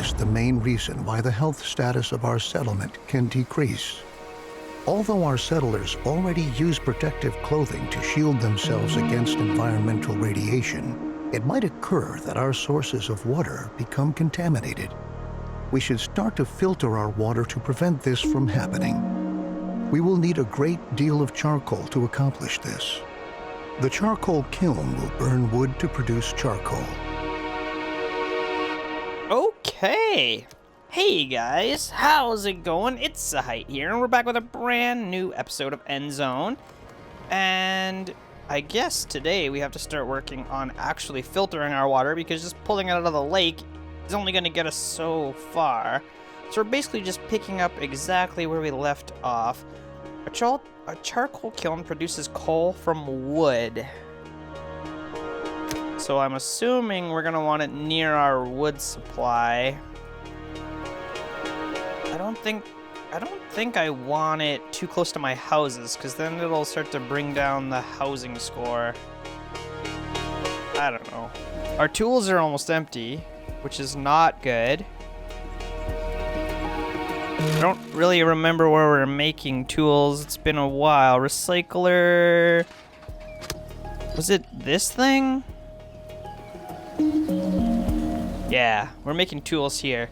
is the main reason why the health status of our settlement can decrease. Although our settlers already use protective clothing to shield themselves against environmental radiation, it might occur that our sources of water become contaminated. We should start to filter our water to prevent this from happening. We will need a great deal of charcoal to accomplish this. The charcoal kiln will burn wood to produce charcoal. Okay. Hey guys, how's it going? It's Zahait here, and we're back with a brand new episode of EndZone. And I guess today we have to start working on actually filtering our water, because just pulling it out of the lake is only going to get us so far. So we're basically just picking up exactly where we left off. A charcoal kiln produces coal from wood. So I'm assuming we're going to want it near our wood supply. I don't think I want it too close to my houses, because then it'll start to bring down the housing score. I don't know. Our tools are almost empty, which is not good. I don't really remember where we're making tools. It's been a while. Recycler. Was it this thing? Yeah, we're making tools here.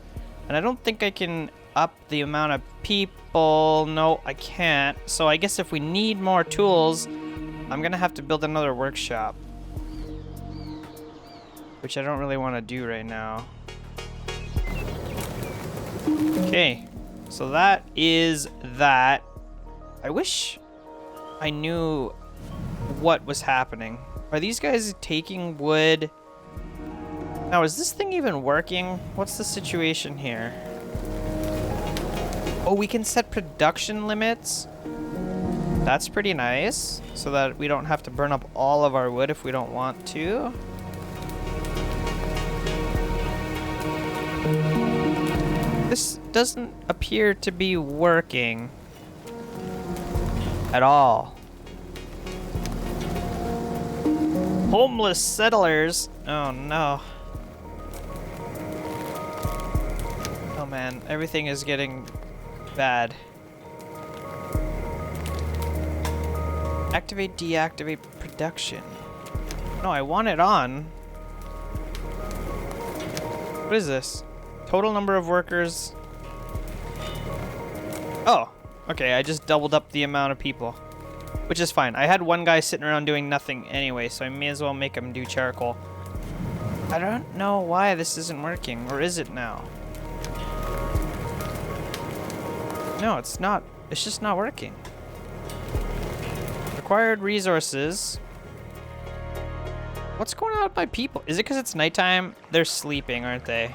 And I don't think I can up the amount of people. No, I can't. So I guess if we need more tools, I'm gonna have to build another workshop, which I don't really want to do right now. Okay, so that is that. I wish I knew what was happening. Are these guys taking wood? Now, is this thing even working? What's the situation here? Oh, we can set production limits. That's pretty nice, so that we don't have to burn up all of our wood if we don't want to. This doesn't appear to be working at all. Homeless settlers. Oh no. Oh man, everything is getting bad. Activate, deactivate production. No, I want it on. What is this? Total number of workers. Oh, okay, I just doubled up the amount of people, which is fine. I had one guy sitting around doing nothing anyway, so I may as well make him do charcoal. I don't know why this isn't working, or is it now? No, it's not. It's just not working. Required resources. What's going on with my people? Is it because it's nighttime? They're sleeping, aren't they?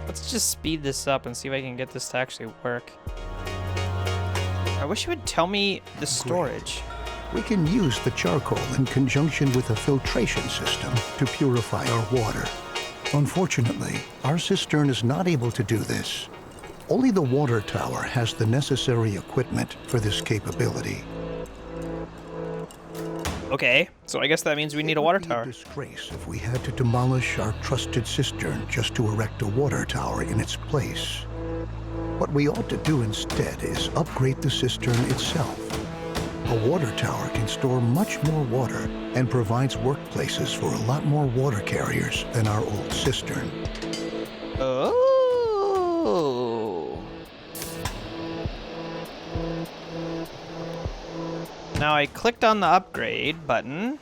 Let's just speed this up and see if I can get this to actually work. I wish you would tell me the storage. Great. We can use the charcoal in conjunction with a filtration system to purify our water. Unfortunately, our cistern is not able to do this. Only the water tower has the necessary equipment for this capability. Okay, so I guess that means we need a water tower. It would be a disgrace if we had to demolish our trusted cistern just to erect a water tower in its place. What we ought to do instead is upgrade the cistern itself. A water tower can store much more water and provides workplaces for a lot more water carriers than our old cistern. Oh. Now I clicked on the upgrade button.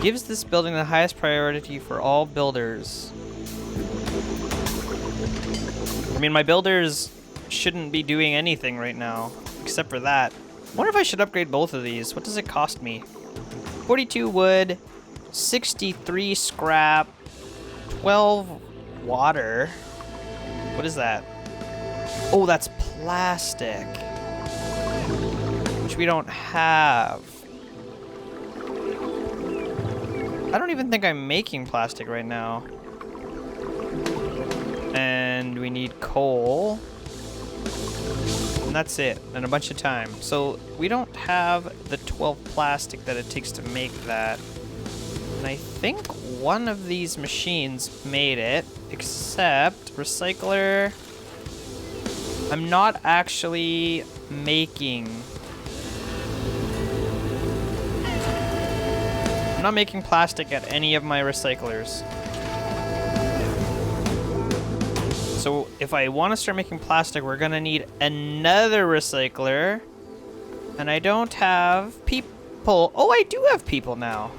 Gives this building the highest priority for all builders. I mean, my builders shouldn't be doing anything right now, except for that. I wonder if I should upgrade both of these. What does it cost me? 42 wood, 63 scrap, 12 water. What is that? Oh, that's plastic, which we don't have. I don't even think I'm making plastic right now. And we need coal. And that's it, and a bunch of time. So we don't have the 12 plastic that it takes to make that. And I think one of these machines made it, except recycler. I'm not actually making... I'm not making plastic at any of my recyclers. So if I want to start making plastic, we're gonna need another recycler. And I don't have people. Oh, I do have people now.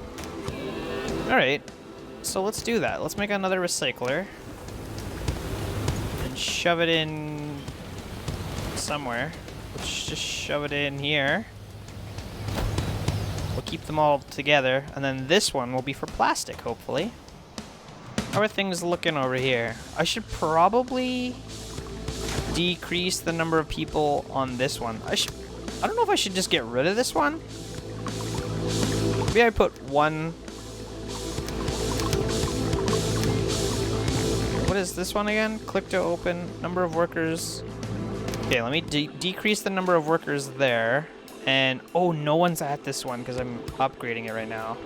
Alright, so let's do that. Let's make another recycler. And shove it in somewhere. Let's just shove it in here. We'll keep them all together. And then this one will be for plastic, hopefully. How are things looking over here? I should probably decrease the number of people on this one. I don't know if I should just get rid of this one. Maybe I put one. What is this one again? Click to open. Number of workers. Okay, let me decrease the number of workers there. And, oh, no one's at this one because I'm upgrading it right now.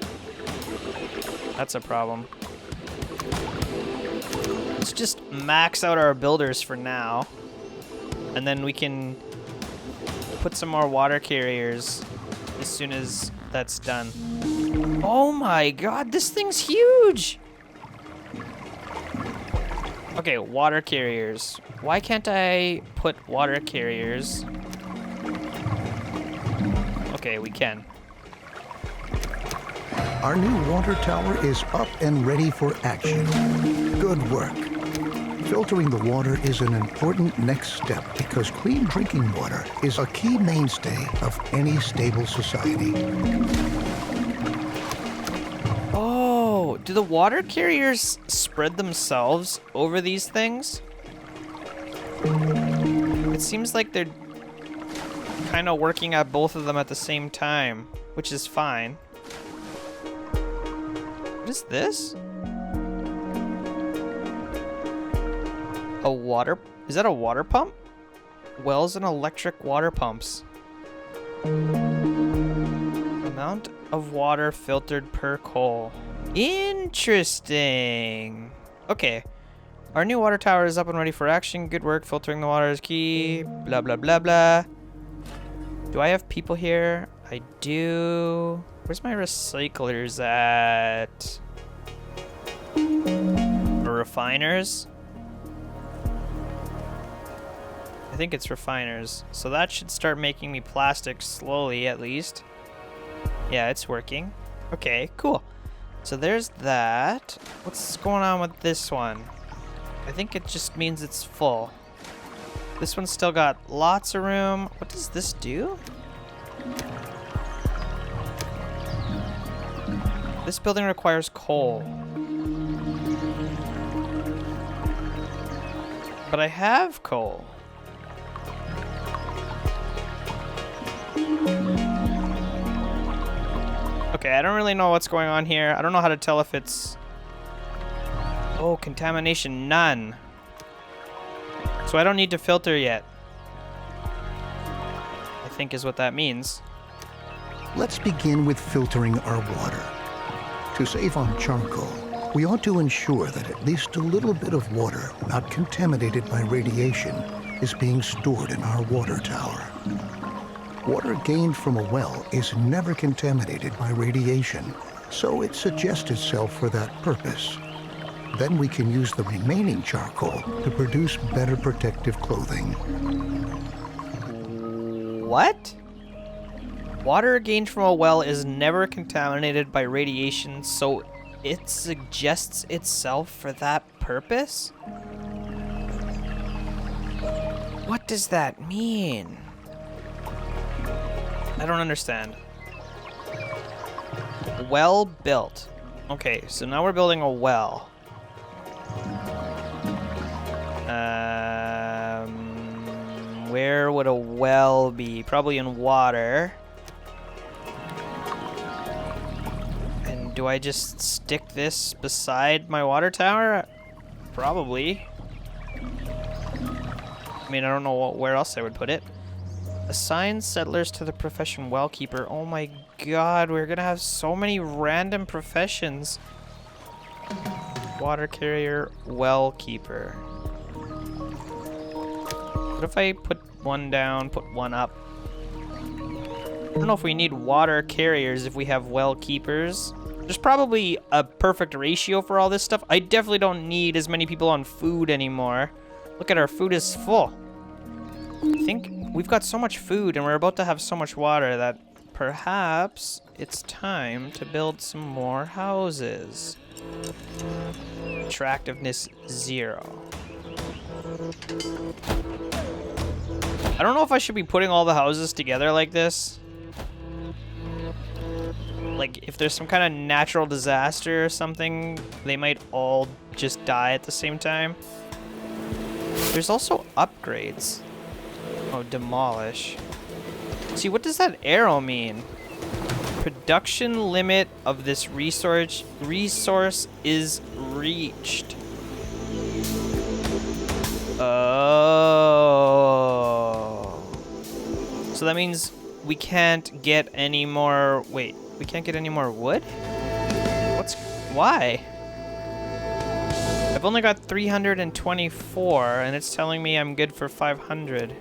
That's a problem. Let's just max out our builders for now. And then we can put some more water carriers as soon as that's done. Oh my god, this thing's huge! Okay, water carriers. Why can't I put water carriers? Okay, we can. Our new water tower is up and ready for action. Good work. Filtering the water is an important next step because clean drinking water is a key mainstay of any stable society. Oh, do the water carriers spread themselves over these things? It seems like they're kind of working at both of them at the same time, which is fine. What is this? A water... Is that a water pump? Wells and electric water pumps. Amount of water filtered per coal. Interesting. Okay. Our new water tower is up and ready for action. Good work. Filtering the water is key. Blah, blah, blah, blah. Do I have people here? I do. Where's my recyclers at? Or refiners? I think it's refiners. So that should start making me plastic slowly, at least. Yeah, it's working. Okay, cool. So there's that. What's going on with this one? I think it just means it's full. This one's still got lots of room. What does this do? This building requires coal. But I have coal. Okay, I don't really know what's going on here. I don't know how to tell if it's... Oh, contamination none. So I don't need to filter yet. I think is what that means. Let's begin with filtering our water. To save on charcoal, we ought to ensure that at least a little bit of water not contaminated by radiation is being stored in our water tower. Water gained from a well is never contaminated by radiation, so it suggests itself for that purpose. Then we can use the remaining charcoal to produce better protective clothing. What? Water gained from a well is never contaminated by radiation, so it suggests itself for that purpose? What does that mean? I don't understand. Well built. Okay, so now we're building a well. Where would a well be? Probably in water. And do I just stick this beside my water tower? Probably. I mean, I don't know where else I would put it. Assign settlers to the profession wellkeeper. Oh my god, we're gonna have so many random professions. Water carrier, well keeper. What if I put one down, put one up? I don't know if we need water carriers if we have well keepers. There's probably a perfect ratio for all this stuff. I definitely don't need as many people on food anymore. Look at our food is full. I think we've got so much food and we're about to have so much water that perhaps it's time to build some more houses. Attractiveness 0. I don't know if I should be putting all the houses together like this. Like, if there's some kind of natural disaster or something, they might all just die at the same time. There's also upgrades. Oh, demolish. See, what does that arrow mean? Production limit of this resource is reached. Oh. So that means we can't get any more... Wait, we can't get any more wood? Why? I've only got 324, and it's telling me I'm good for 500.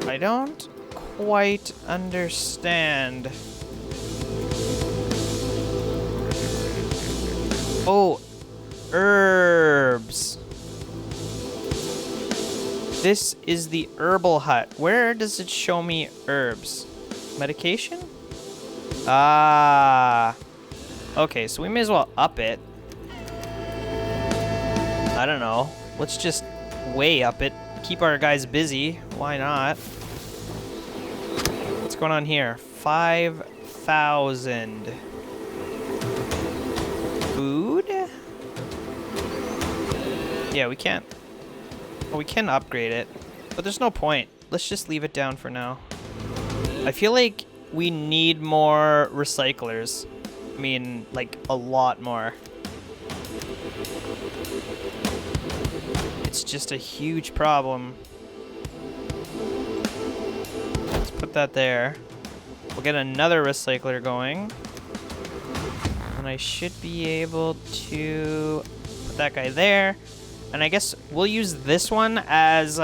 I don't quite understand. Oh, herbs. This is the herbal hut. Where does it show me herbs? Medication? Ah. Okay, so we may as well up it. I don't know. Let's just way up it. Keep our guys busy. Why not? What's going on here? 5,000. Food? Yeah, we can't. Well, we can upgrade it, but there's no point. Let's just leave it down for now. I feel like we need more recyclers. I mean, like, a lot more. It's just a huge problem. Let's put that there. We'll get another recycler going. And I should be able to put that guy there. And I guess we'll use this one as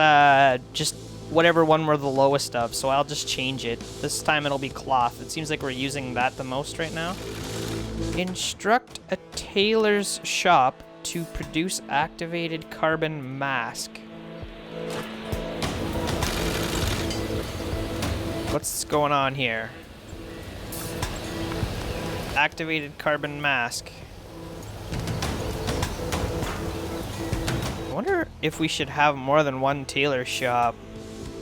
just whatever one we're the lowest of. So I'll just change it. This time it'll be cloth. It seems like we're using that the most right now. Instruct a tailor's shop to produce activated carbon mask. What's going on here? Activated carbon mask. I wonder if we should have more than one tailor shop.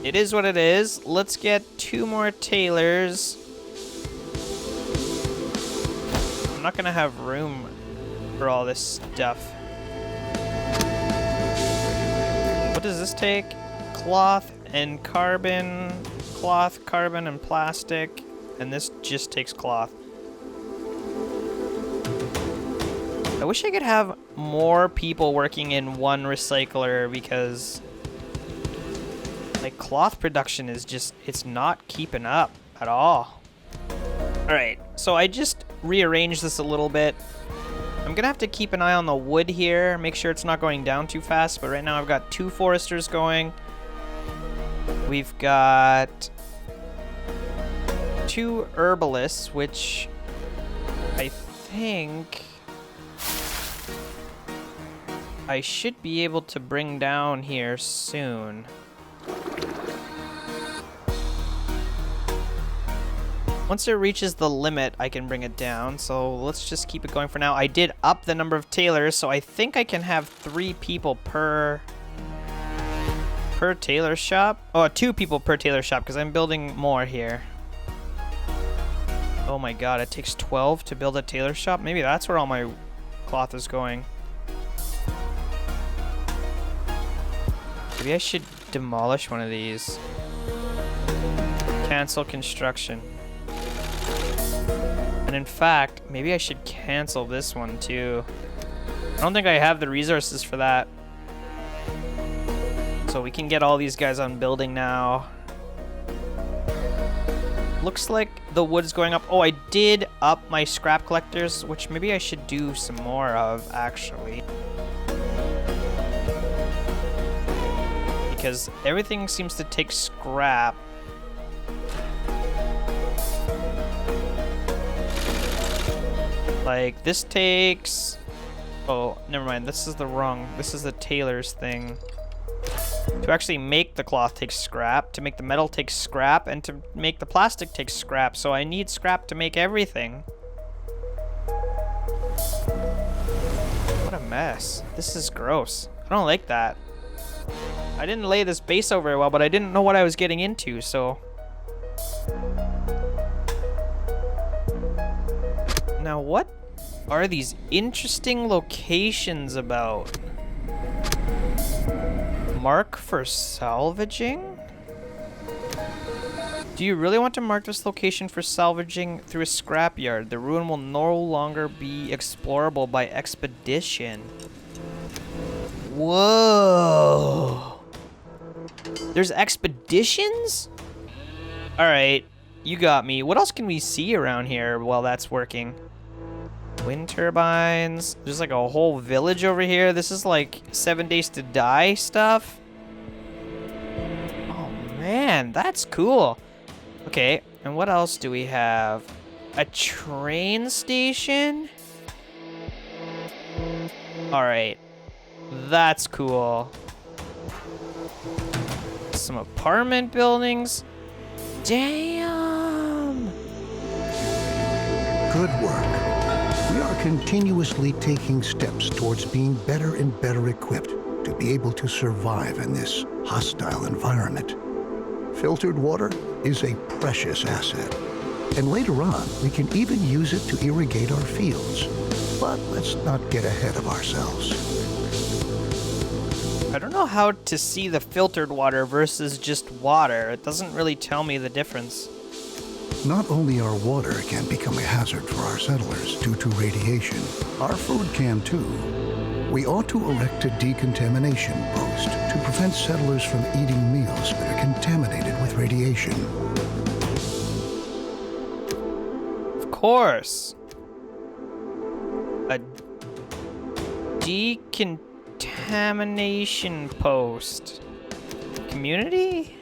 It is what it is. Let's get 2 more tailors. I'm not gonna have room for all this stuff. What does this take? Cloth and carbon. Cloth, carbon, and plastic. And this just takes cloth. I wish I could have more people working in one recycler because like cloth production is just, it's not keeping up at all. All right, so I just rearranged this a little bit. I'm gonna have to keep an eye on the wood here, make sure it's not going down too fast, but right now I've got 2 foresters going. We've got 2 herbalists, which I think I should be able to bring down here soon. Once it reaches the limit, I can bring it down, so let's just keep it going for now. I did up the number of tailors, so I think I can have 3 people per tailor shop. Oh, 2 people per tailor shop, because I'm building more here. Oh my god, it takes 12 to build a tailor shop? Maybe that's where all my cloth is going. Maybe I should demolish one of these. Cancel construction. And in fact, maybe I should cancel this one too. I don't think I have the resources for that. So we can get all these guys on building now. looks like the wood's going up. Oh, I did up my scrap collectors, which maybe I should do some more of, actually. Because everything seems to take scrap. Like, this takes... Oh, never mind. This is the tailor's thing. To actually make the cloth takes scrap, to make the metal takes scrap, and to make the plastic takes scrap. So I need scrap to make everything. What a mess. This is gross. I don't like that. I didn't lay this base out very well, but I didn't know what I was getting into, so... Now, what are these interesting locations about? Mark for salvaging? Do you really want to mark this location for salvaging through a scrapyard? The ruin will no longer be explorable by expedition. Whoa! There's expeditions? Alright, you got me. What else can we see around here while that's working? Wind turbines. There's like a whole village over here. This is like 7 Days to Die stuff. Oh man, that's cool. Okay, and what else do we have? A train station? Alright. That's cool. Some apartment buildings. Damn! Good work. We are continuously taking steps towards being better and better equipped to be able to survive in this hostile environment. Filtered water is a precious asset, and later on we can even use it to irrigate our fields. But let's not get ahead of ourselves. I don't know how to see the filtered water versus just water. It doesn't really tell me the difference. Not only our water can become a hazard for our settlers due to radiation, our food can too. We ought to erect a decontamination post to prevent settlers from eating meals that are contaminated with radiation. Of course. A decontamination post. Community?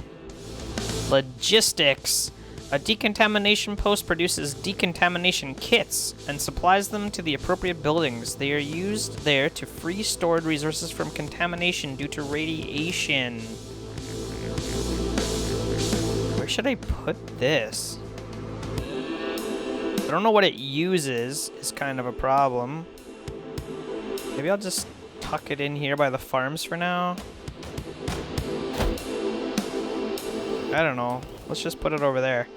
Logistics. A decontamination post produces decontamination kits and supplies them to the appropriate buildings. They are used there to free stored resources from contamination due to radiation. Where should I put this? I don't know what it uses, is kind of a problem. Maybe I'll just tuck it in here by the farms for now. I don't know. Let's just put it over there.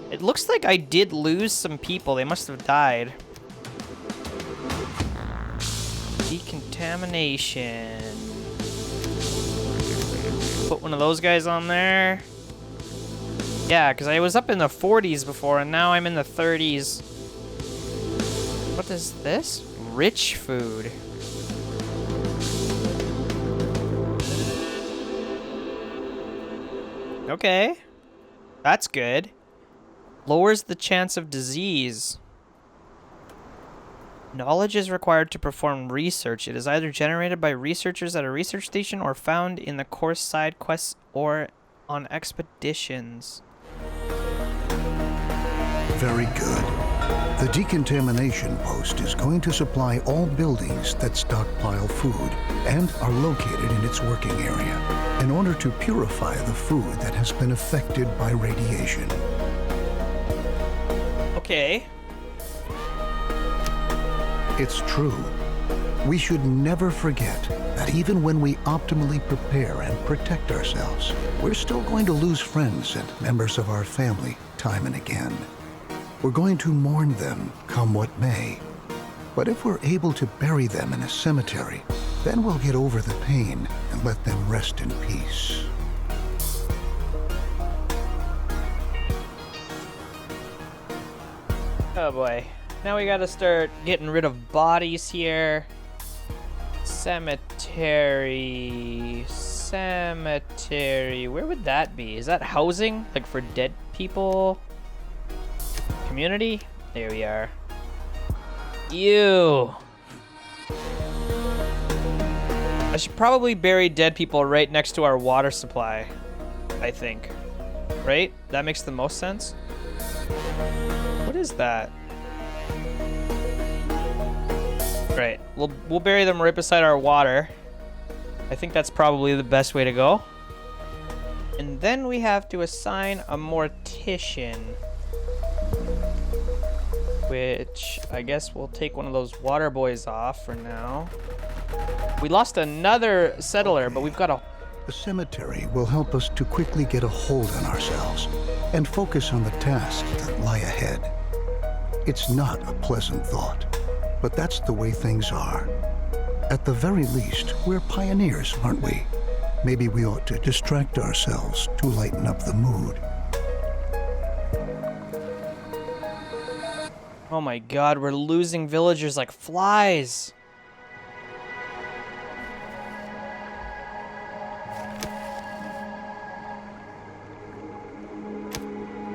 It looks like I did lose some people. They must have died. Decontamination. Put one of those guys on there. Yeah, because I was up in the 40s before, and now I'm in the 30s. What is this? Rich food. Okay. That's good. Lowers the chance of disease. Knowledge is required to perform research. It is either generated by researchers at a research station or found in the course side quests or on expeditions. Very good. The decontamination post is going to supply all buildings that stockpile food and are located in its working area in order to purify the food that has been affected by radiation. Okay. It's true. We should never forget that even when we optimally prepare and protect ourselves, we're still going to lose friends and members of our family time and again. We're going to mourn them, come what may. But if we're able to bury them in a cemetery, then we'll get over the pain and let them rest in peace. Oh boy. Now we gotta start getting rid of bodies here. Cemetery. Cemetery. Where would that be? Is that housing? Like for dead people? Community? There we are. Ew. I should probably bury dead people right next to our water supply, I think. Right? That makes the most sense. What is that? Right. We'll bury them right beside our water. I think that's probably the best way to go. And then we have to assign a mortician. Which I guess we'll take one of those water boys off for now. We lost another settler, but we've got a... The cemetery will help us to quickly get a hold on ourselves and focus on the tasks that lie ahead. It's not a pleasant thought, but that's the way things are. At the very least, we're pioneers, aren't we? Maybe we ought to distract ourselves to lighten up the mood. Oh my god, we're losing villagers like flies.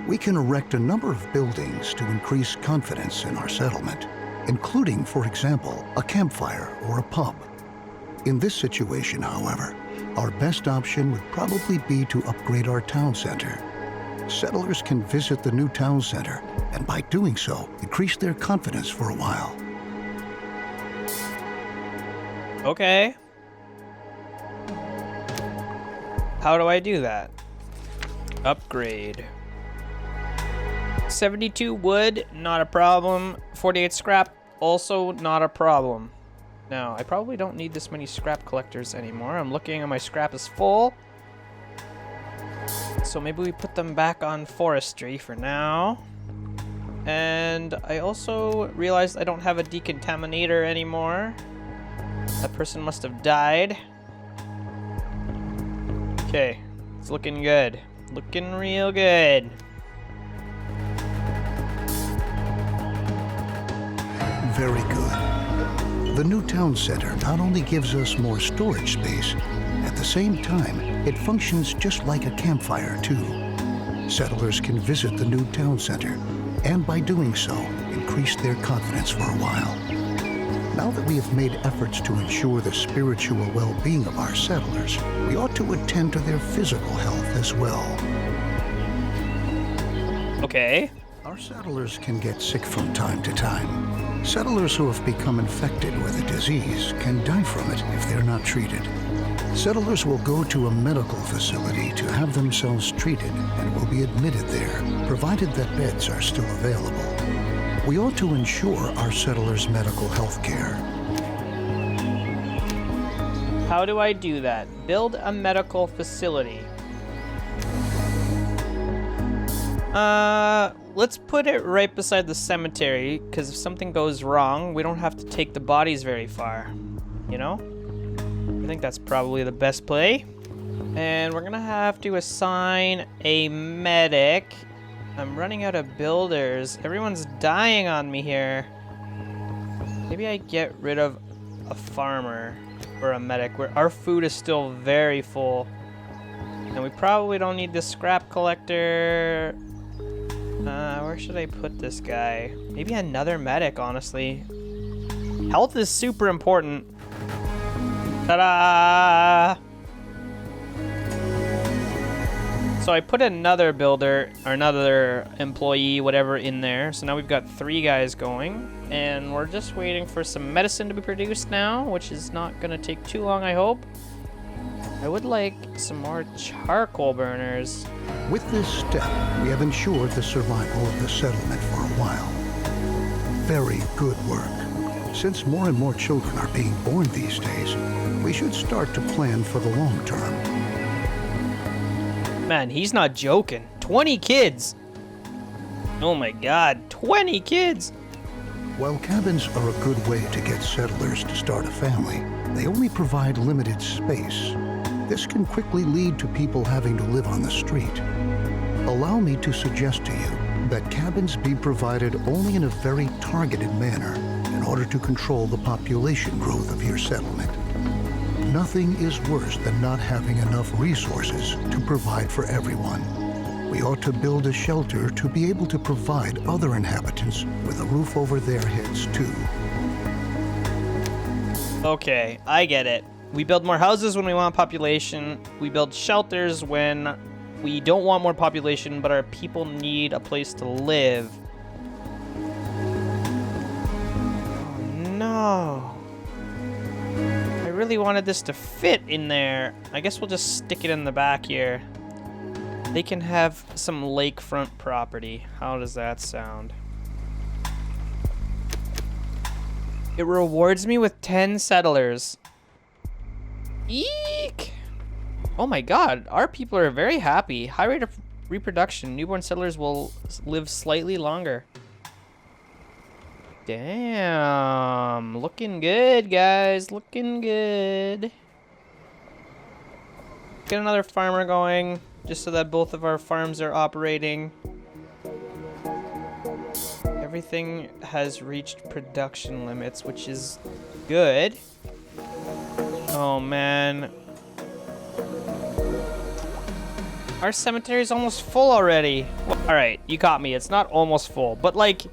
We can erect a number of buildings to increase confidence in our settlement, including, for example, a campfire or a pub. In this situation, however, our best option would probably be to upgrade our town center. Settlers can visit the new town center, and by doing so, increase their confidence for a while. Okay. How do I do that? Upgrade. 72 wood, not a problem. 48 scrap, also not a problem. Now, I probably don't need this many scrap collectors anymore. I'm looking and my scrap is full. So maybe we put them back on forestry for now. And I also realized I don't have a decontaminator anymore. That person must have died. Okay, it's looking good. Looking real good. Very good. The new town center not only gives us more storage space, at the same time, it functions just like a campfire, too. Settlers can visit the new town center, and by doing so, increase their confidence for a while. Now that we have made efforts to ensure the spiritual well-being of our settlers, we ought to attend to their physical health as well. Okay. Our settlers can get sick from time to time. Settlers who have become infected with a disease can die from it if they're not treated. Settlers will go to a medical facility to have themselves treated and will be admitted there, provided that beds are still available. We ought to ensure our settlers' medical health care. How do I do that? Build a medical facility. Let's put it right beside the cemetery, because if something goes wrong, we don't have to take the bodies very far. You know? I think that's probably the best play. And we're gonna have to assign a medic. I'm running out of builders. Everyone's dying on me here. Maybe I get rid of a farmer for a medic, where our food is still very full. And we probably don't need the scrap collector. Where should I put this guy? Maybe another medic, honestly. Health is super important. Ta-da! So I put another builder, or another employee, whatever, in there. So now we've got 3 guys going. And we're just waiting for some medicine to be produced now, which is not going to take too long, I hope. I would like some more charcoal burners. With this step, we have ensured the survival of the settlement for a while. Very good work. Since more and more children are being born these days, we should start to plan for the long term. Man, he's not joking. 20 kids! Oh my god, 20 kids! While cabins are a good way to get settlers to start a family, they only provide limited space. This can quickly lead to people having to live on the street. Allow me to suggest to you that cabins be provided only in a very targeted manner in order to control the population growth of your settlement. Nothing is worse than not having enough resources to provide for everyone. we ought to build a shelter to be able to provide other inhabitants with a roof over their heads too. Okay, I get it. We build more houses when we want population. We build shelters when we don't want more population, but our people need a place to live. Oh, no. I really wanted this to fit in there. I guess we'll just stick it in the back here. They can have some lakefront property. How does that sound? It rewards me with 10 settlers. Eek! Oh my god, our people are very happy. High rate of reproduction. Newborn settlers will live slightly longer. Damn. Looking good, guys. Looking good. Get another farmer going, just so that both of our farms are operating. Everything has reached production limits, which is good. Oh, man. Our cemetery is almost full already. Well, all right, you caught me. It's not almost full, but, like,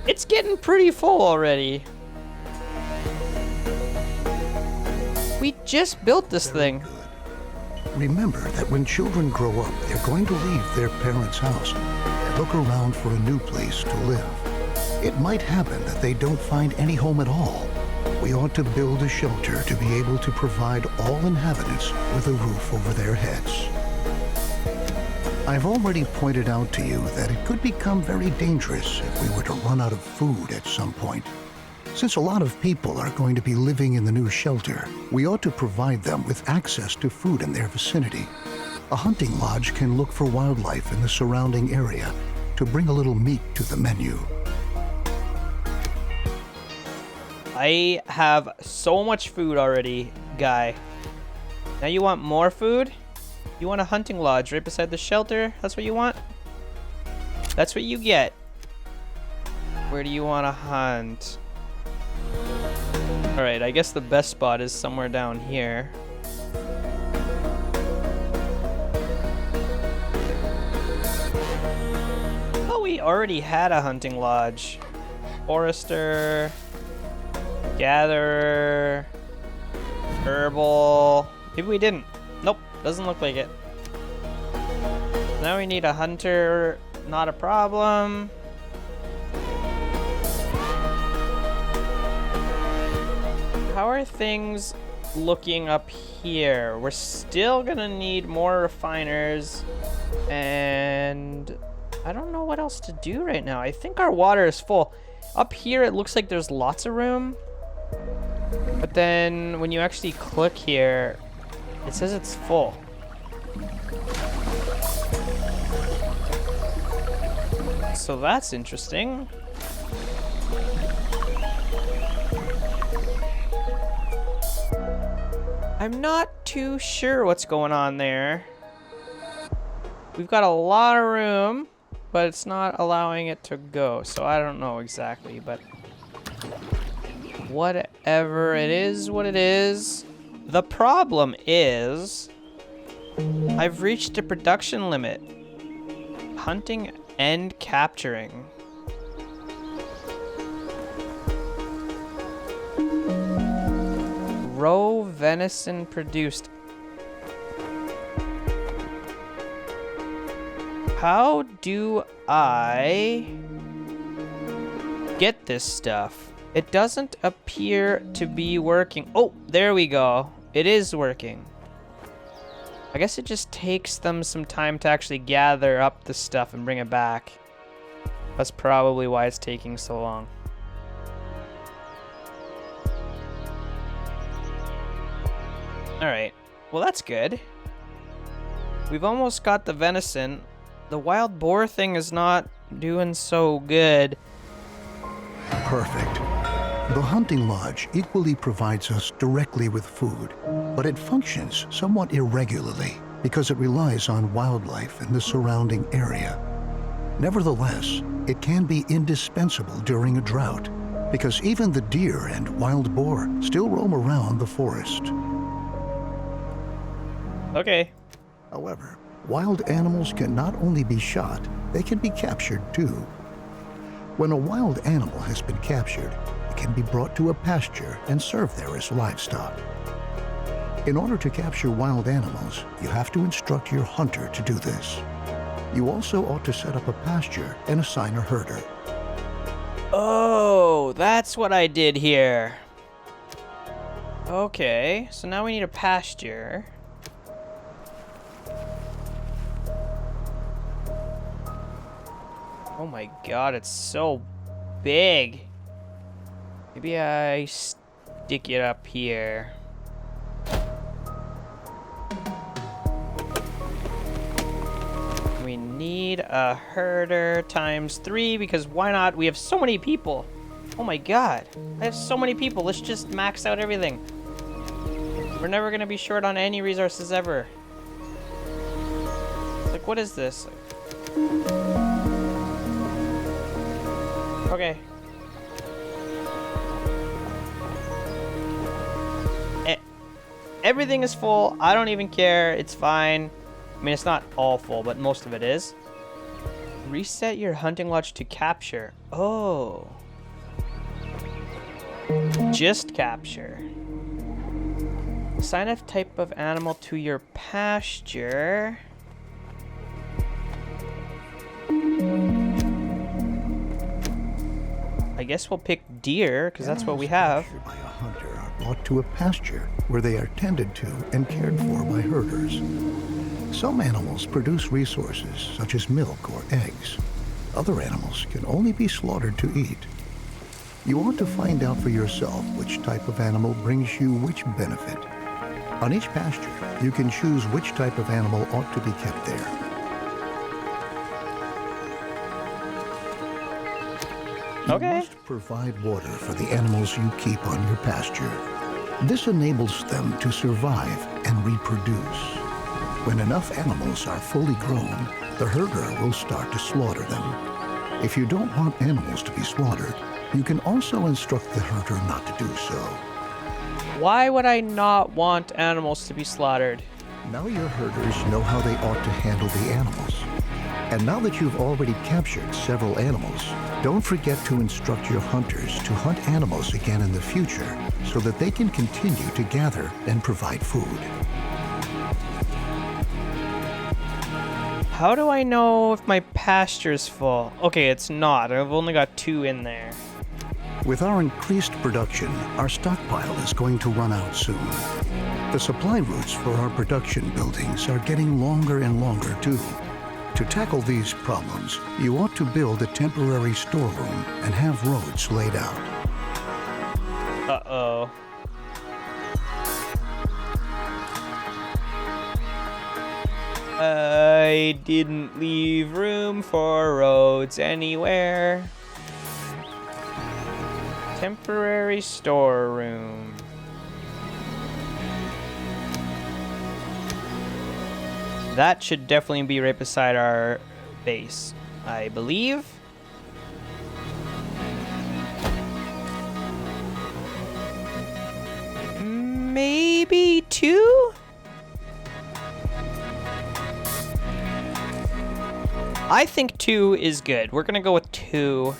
it's getting pretty full already. We just built this thing. Remember that when children grow up, they're going to leave their parents' house and look around for a new place to live. It might happen that they don't find any home at all. We ought to build a shelter to be able to provide all inhabitants with a roof over their heads. I've already pointed out to you that it could become very dangerous if we were to run out of food at some point. Since a lot of people are going to be living in the new shelter, we ought to provide them with access to food in their vicinity. A hunting lodge can look for wildlife in the surrounding area to bring a little meat to the menu. I have so much food already, guy. Now you want more food? You want a hunting lodge right beside the shelter? That's what you want? That's what you get. Where do you want to hunt? Alright, I guess the best spot is somewhere down here. Oh, we already had a hunting lodge. Forester, gatherer, herbal. Maybe we didn't. Nope, doesn't look like it. Now we need a hunter, not a problem. How are things looking up here? We're still gonna need more refiners, and I don't know what else to do right now. I think our water is full. Up here, it looks like there's lots of room, but then when you actually click here, it says it's full. So that's interesting. I'm not too sure what's going on there. We've got a lot of room, but it's not allowing it to go, so I don't know exactly, but whatever it is, what it is. The problem is I've reached a production limit. Hunting and capturing. Roe venison produced. How do I get this stuff? It doesn't appear to be working. Oh, there we go. It is working. I guess it just takes them some time to actually gather up the stuff and bring it back. That's probably why it's taking so long. Alright, well that's good. We've almost got the venison. The wild boar thing is not doing so good. Perfect. The hunting lodge equally provides us directly with food, but it functions somewhat irregularly because it relies on wildlife in the surrounding area. Nevertheless, it can be indispensable during a drought because even the deer and wild boar still roam around the forest. Okay. However, Wild animals can not only be shot, they can be captured too. When a wild animal has been captured, it can be brought to a pasture and served there as livestock. In order to capture wild animals, you have to instruct your hunter to do this. You also ought to set up a pasture and assign a herder. Oh, that's what I did here. Okay, so now we need a pasture. Oh my god, it's so big. Maybe I stick it up here. We need a herder times 3 because why not? We have so many people. Oh my god, I have so many people. Let's just max out everything. We're never gonna be short on any resources ever. Like, what is this? Okay. Everything is full. I don't even care. It's fine. I mean, it's not all full, but most of it is. Reset your hunting lodge to capture. Oh. Just capture. Assign a type of animal to your pasture. I guess we'll pick deer, because that's what we have. Captured by a hunter are brought to a pasture where they are tended to and cared for by herders. Some animals produce resources such as milk or eggs. Other animals can only be slaughtered to eat. You ought to find out for yourself which type of animal brings you which benefit. On each pasture, you can choose which type of animal ought to be kept there. Okay. You must provide water for the animals you keep on your pasture. This enables them to survive and reproduce. When enough animals are fully grown, the herder will start to slaughter them. If you don't want animals to be slaughtered, you can also instruct the herder not to do so. Why would I not want animals to be slaughtered? Now your herders know how they ought to handle the animals. And now that you've already captured several animals, don't forget to instruct your hunters to hunt animals again in the future so that they can continue to gather and provide food. How do I know if my pasture's full? Okay, it's not. I've only got 2 in there. With our increased production, our stockpile is going to run out soon. The supply routes for our production buildings are getting longer and longer too. To tackle these problems, you ought to build a temporary storeroom and have roads laid out. Uh-oh. I didn't leave room for roads anywhere. Temporary storeroom. That should definitely be right beside our base, I believe. Maybe 2? I think 2 is good. We're gonna go with 2.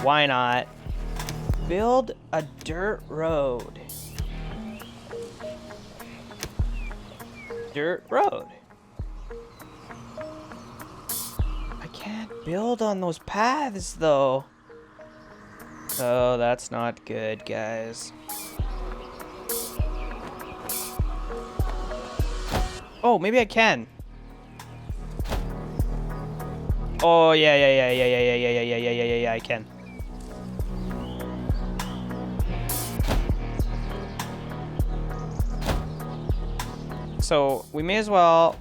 Why not? Build a dirt road. Dirt road. I can't build on those paths though. Oh, that's not good, guys. Oh, maybe I can. Oh, yeah, I can. So we may as well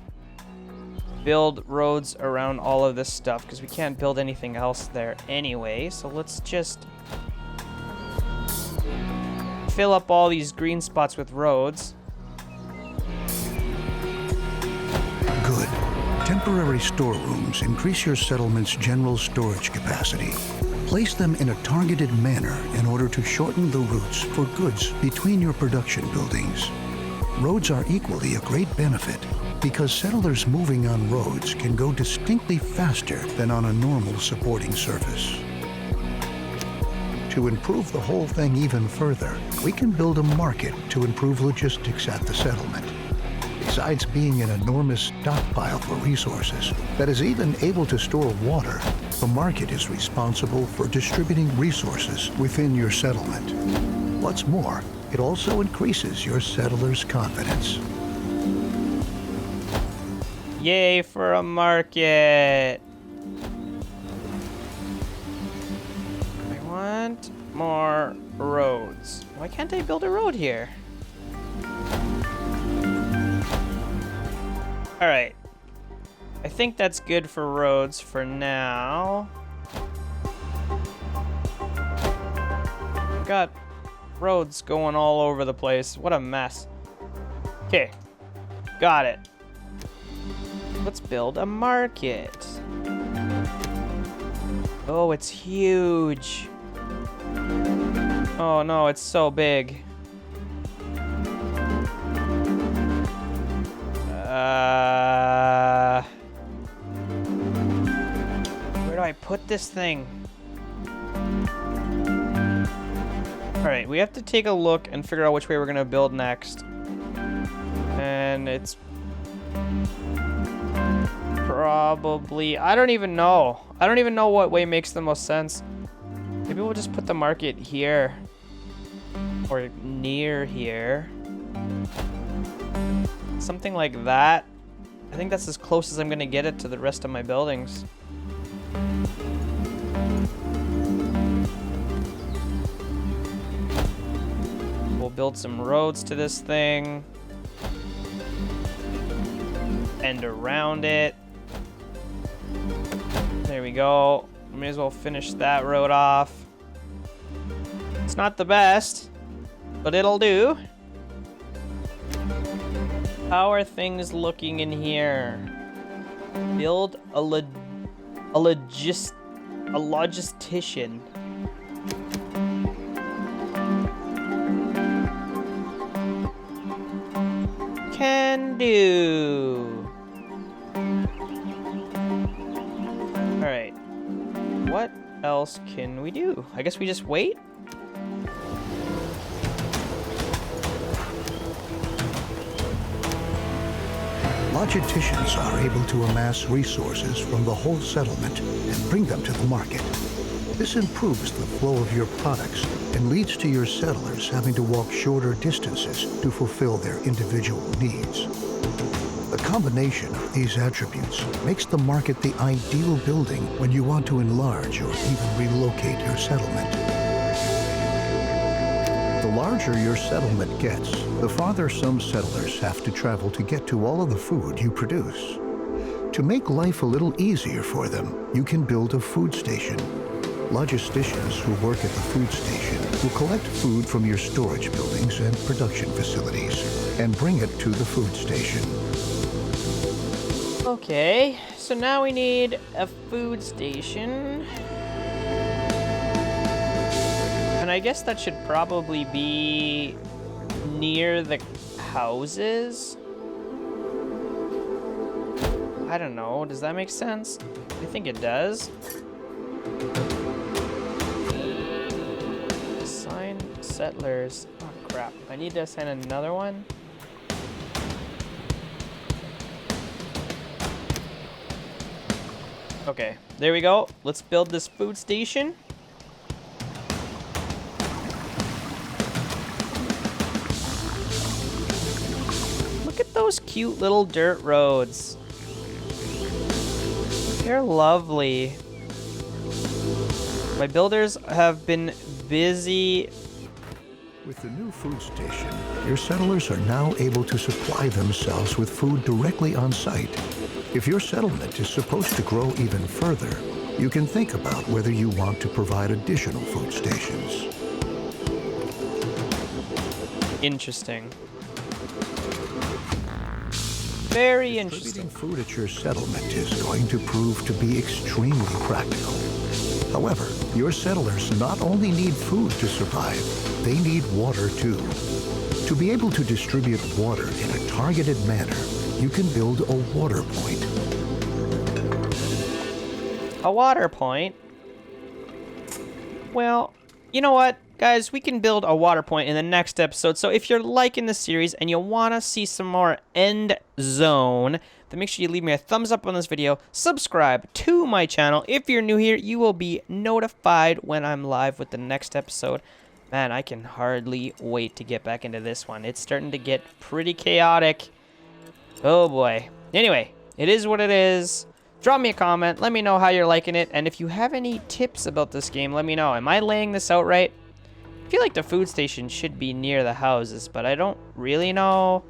build roads around all of this stuff because we can't build anything else there anyway. So let's just fill up all these green spots with roads. Good. Temporary storerooms increase your settlement's general storage capacity. Place them in a targeted manner in order to shorten the routes for goods between your production buildings. Roads are equally a great benefit, because settlers moving on roads can go distinctly faster than on a normal supporting surface. To improve the whole thing even further, we can build a market to improve logistics at the settlement. Besides being an enormous stockpile for resources that is even able to store water, the market is responsible for distributing resources within your settlement. What's more, it also increases your settlers' confidence. Yay for a market! I want more roads. Why can't I build a road here? Alright. I think that's good for roads for now. Got roads going all over the place. What a mess. Okay. Got it. Let's build a market. Oh, it's huge. Oh no, it's so big. Where do I put this thing? Alright, we have to take a look and figure out which way we're gonna build next. And it's probably... I don't even know. I don't even know what way makes the most sense. Maybe we'll just put the market here. Or near here. Something like that. I think that's as close as I'm gonna get it to the rest of my buildings. We'll build some roads to this thing. And around it. There we go. May as well finish that road off. It's not the best, but it'll do. How are things looking in here? Build a logistician. Can do. All right. What else can we do? I guess we just wait. Logisticians are able to amass resources from the whole settlement and bring them to the market. This improves the flow of your products and leads to your settlers having to walk shorter distances to fulfill their individual needs. The combination of these attributes makes the market the ideal building when you want to enlarge or even relocate your settlement. The larger your settlement gets, the farther some settlers have to travel to get to all of the food you produce. To make life a little easier for them, you can build a food station. Logisticians who work at the food station will collect food from your storage buildings and production facilities and bring it to the food station. Okay, so now we need a food station. And I guess that should probably be near the houses. I don't know, does that make sense? I think it does. Assign settlers. Oh crap, I need to assign another one. Okay, there we go. Let's build this food station. Look at those cute little dirt roads. They're lovely. My builders have been busy. With the new food station, your settlers are now able to supply themselves with food directly on site. If your settlement is supposed to grow even further, you can think about whether you want to provide additional food stations. Interesting. Very interesting. Distributing food at your settlement is going to prove to be extremely practical. However, your settlers not only need food to survive, they need water too. To be able to distribute water in a targeted manner, you can build a water point. A water point? Well, you know what, guys? We can build a water point in the next episode. So if you're liking the series and you want to see some more EndZone, then make sure you leave me a thumbs up on this video. Subscribe to my channel. If you're new here, you will be notified when I'm live with the next episode. Man, I can hardly wait to get back into this one. It's starting to get pretty chaotic. Oh boy. Anyway, it is what it is. Drop me a comment. Let me know how you're liking it. And if you have any tips about this game, let me know. Am I laying this out right? I feel like the food station should be near the houses, but I don't really know.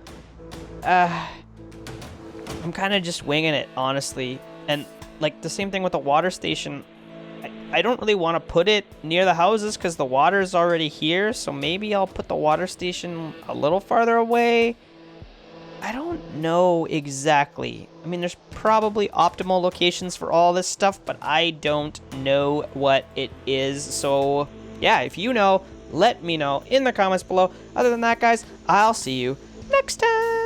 I'm kind of just winging it, honestly. And like the same thing with the water station. I don't really want to put it near the houses because the water is already here. So maybe I'll put the water station a little farther away. I don't know exactly. I mean, there's probably optimal locations for all this stuff, but I don't know what it is. So yeah, if you know, let me know in the comments below. Other than that, guys, I'll see you next time.